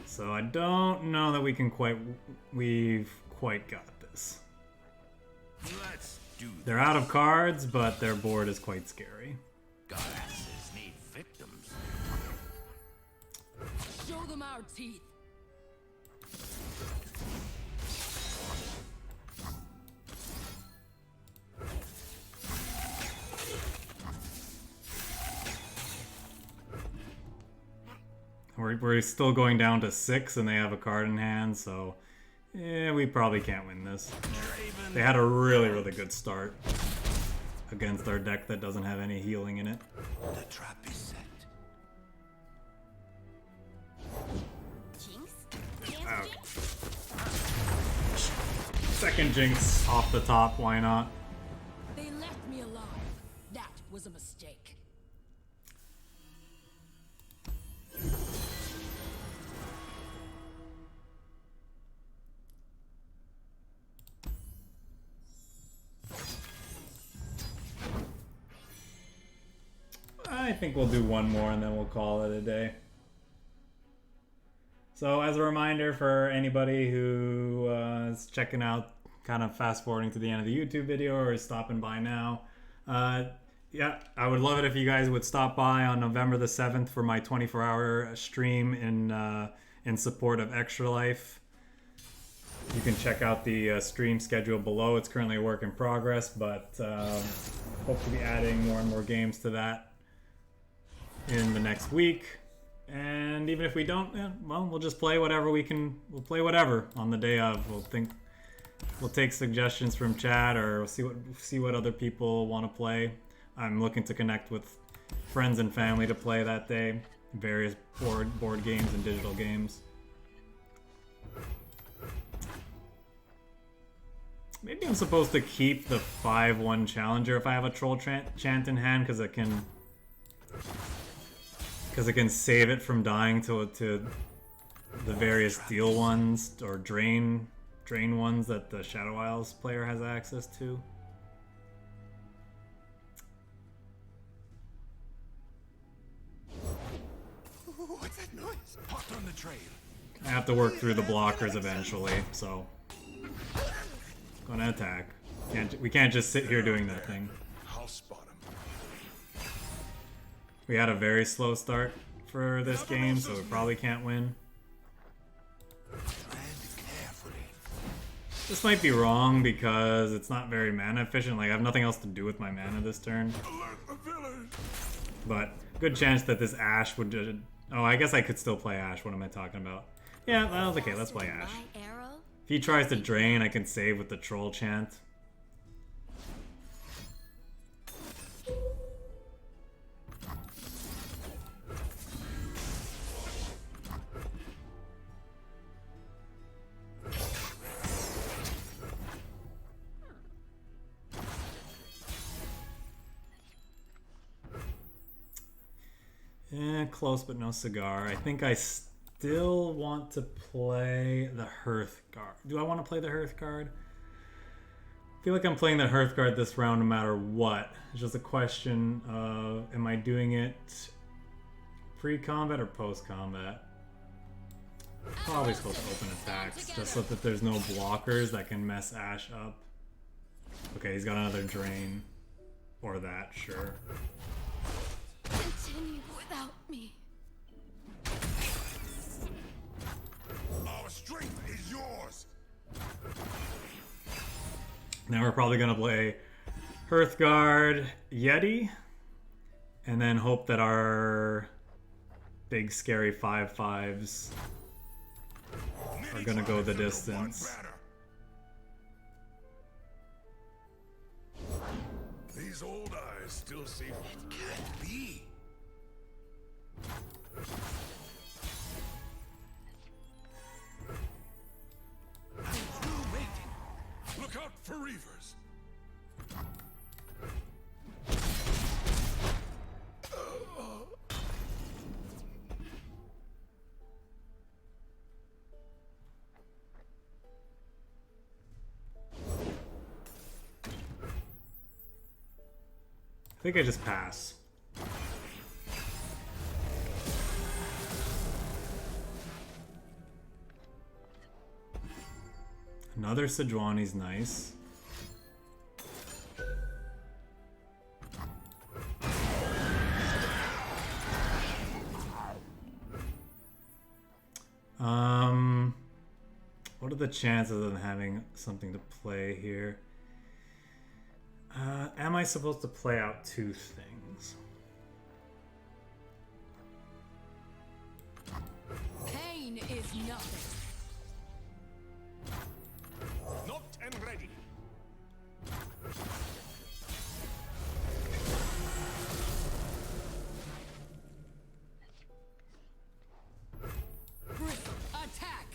So I don't know that we've quite got this. Let's do this. They're out of cards, but their board is quite scary. Godasses need victims. Show them our teeth. We're still going down to 6 and they have a card in hand, so yeah, we probably can't win this. They had a really, really good start against our deck that doesn't have any healing in it. The trap is set. Jinx? Ow. Jinx? Second Jinx off the top, why not? They left me alive. That was a mistake. I think we'll do one more and then we'll call it a day. So as a reminder for anybody who is checking out, kind of fast forwarding to the end of the YouTube video or is stopping by now, yeah, I would love it if you guys would stop by on November the 7th for my 24-hour stream in support of Extra Life. You can check out the stream schedule below. It's currently a work in progress, but hope to be adding more and more games to that in the next week. And even if we don't, well, we'll just play whatever we can. We'll play whatever on the day of. We'll take suggestions from chat, or we'll see what other people want to play. I'm looking to connect with friends and family to play that day. Various board games and digital games. Maybe I'm supposed to keep the 5-1 challenger if I have a troll chant in hand, because it can save it from dying to the various deal ones or drain ones that the Shadow Isles player has access to. What's that noise? Hot on the trail. I have to work through the blockers eventually, so gonna attack. We can't just sit here doing that thing. I'll spot him. We had a very slow start for this game, so we probably can't win. This might be wrong because it's not very mana efficient. Like, I have nothing else to do with my mana this turn. But good chance that this Ash would... Oh, I guess I could still play Ash. What am I talking about? Yeah, well, okay, let's play Ash. If he tries to drain, I can save with the Troll Chant. Close but no cigar. I think I still want to play the Hearthguard. Do I want to play the Hearthguard? I feel like I'm playing the Hearthguard this round no matter what. It's just a question of, am I doing it pre-combat or post-combat? Probably supposed to open attacks, just so that there's no blockers that can mess Ash up. Okay, he's got another drain. Or that, sure. Continue without me. Our strength is yours. Now we're probably going to play Hearthguard, Yeti, and then hope that our big scary 5/5s are going to go the distance. These old eyes still see. It can't be. I'm through waiting. Look out for Reavers. I think I just pass. Another Sejuani's nice. What are the chances of having something to play here? Am I supposed to play out two things? Pain is nothing. Knocked and ready. Attack.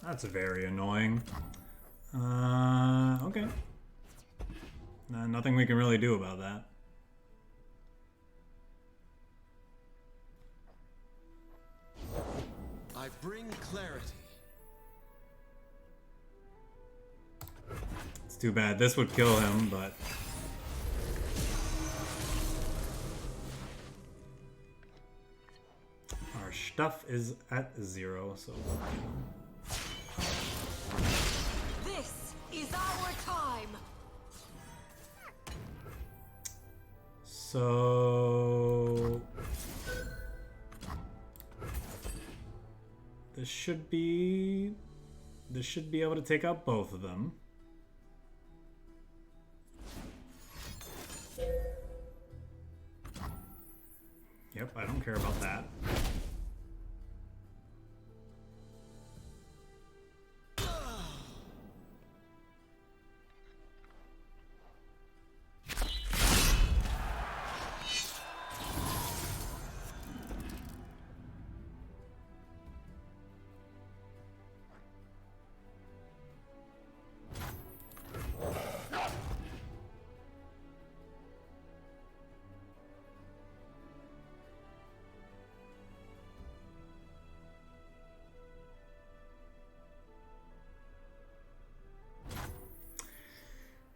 That's very annoying. Okay. Nothing we can really do about that. I bring clarity. It's too bad. This would kill him, but... Our stuff is at 0, so... This is our time. So... This should be able to take out both of them. Yep, I don't care about that.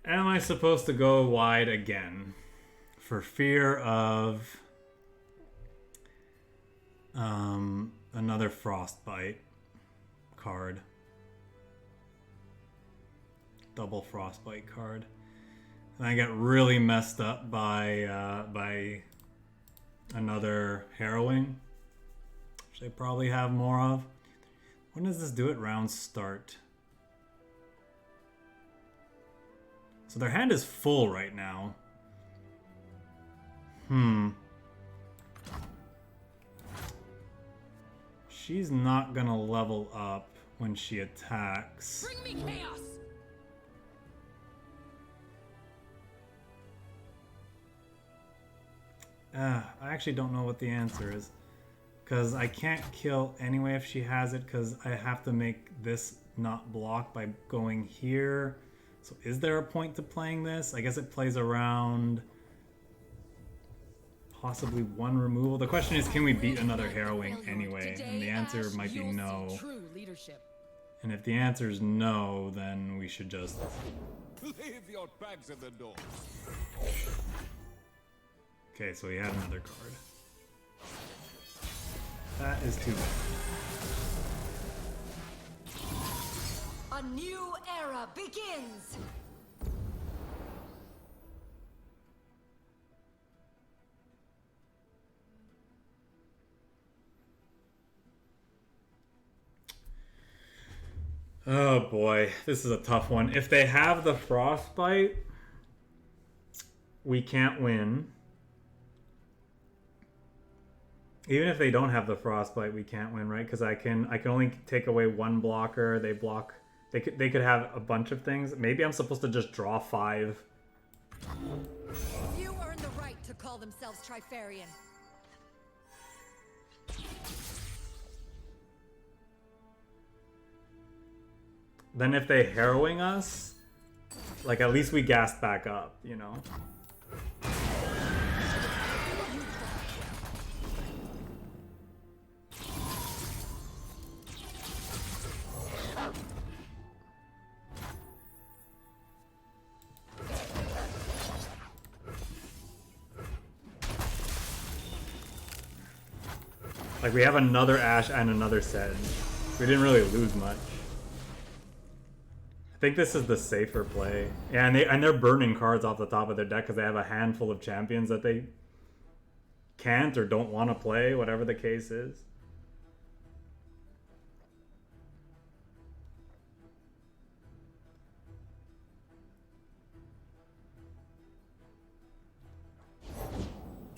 Am I supposed to go wide again for fear of another Frostbite card? Double Frostbite card. And I get really messed up by another Harrowing, which they probably have more of. When does this do it? Round start. So their hand is full right now. She's not gonna level up when she attacks. Bring me chaos. I actually don't know what the answer is. Because I can't kill anyway if she has it, because I have to make this not block by going here. So is there a point to playing this? I guess it plays around possibly one removal. The question is, can we beat another Harrowing anyway? And the answer might be no. True leadership. And if the answer is no, then we should just... Leave your bags at the door. Okay, so he had another card. That is too bad. A new era begins. Oh boy, this is a tough one. If they have the Frostbite, we can't win. Even if they don't have the Frostbite, we can't win, right? Because I can only take away one blocker. They block. They could have a bunch of things. Maybe I'm supposed to just draw 5. Few earn the right to call themselves Trifarian. Then if they Harrowing us, like at least we gassed back up, you know? Like we have another Ash and another Sedge. We didn't really lose much. I think this is the safer play. Yeah, and they're burning cards off the top of their deck because they have a handful of champions that they can't or don't want to play, whatever the case is.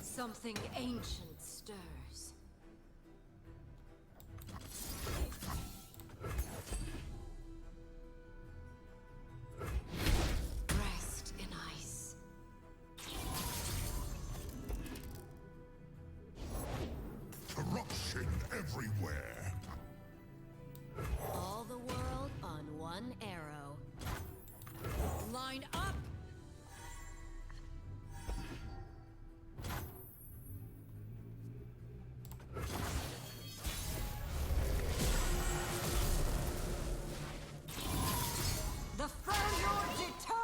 Something ancient stirs. Rest in ice. Corruption everywhere. All the world on one arrow. Line up. The Furrier determined.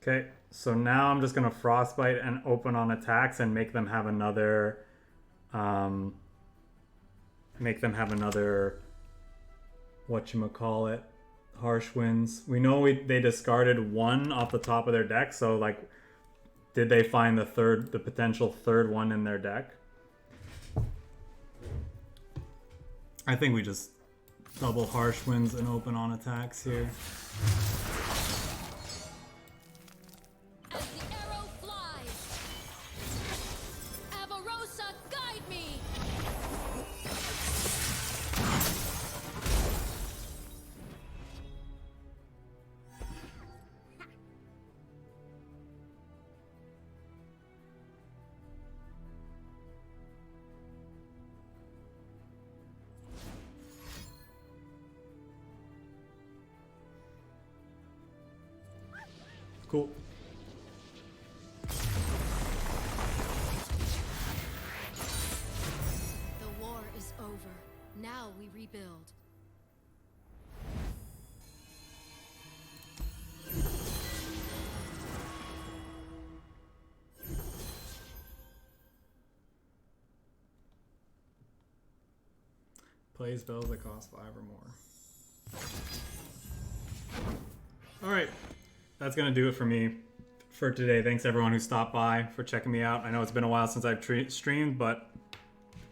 Okay, so now I'm just gonna Frostbite and open on attacks and make them have another, whatchamacallit, Harsh Winds. We know they discarded one off the top of their deck, so like, did they find the potential third one in their deck? I think we just double Harsh Winds and open on attacks here. As the arrow flies, Avarosa, guide me. Cool. The war is over. Now we rebuild. Play spells that cost 5 or more. Alright, that's going to do it for me for today. Thanks everyone who stopped by for checking me out. I know it's been a while since I've streamed, but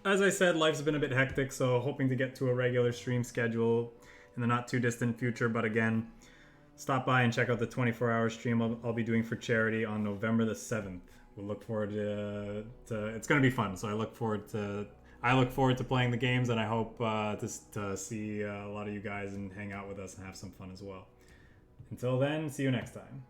as I said, life's been a bit hectic, so hoping to get to a regular stream schedule in the not too distant future. But again, stop by and check out the 24-hour stream I'll be doing for charity on November the 7th. We'll look forward to it's going to be fun, so I look forward to playing the games, and I hope to see a lot of you guys and hang out with us and have some fun as well. Until then, see you next time.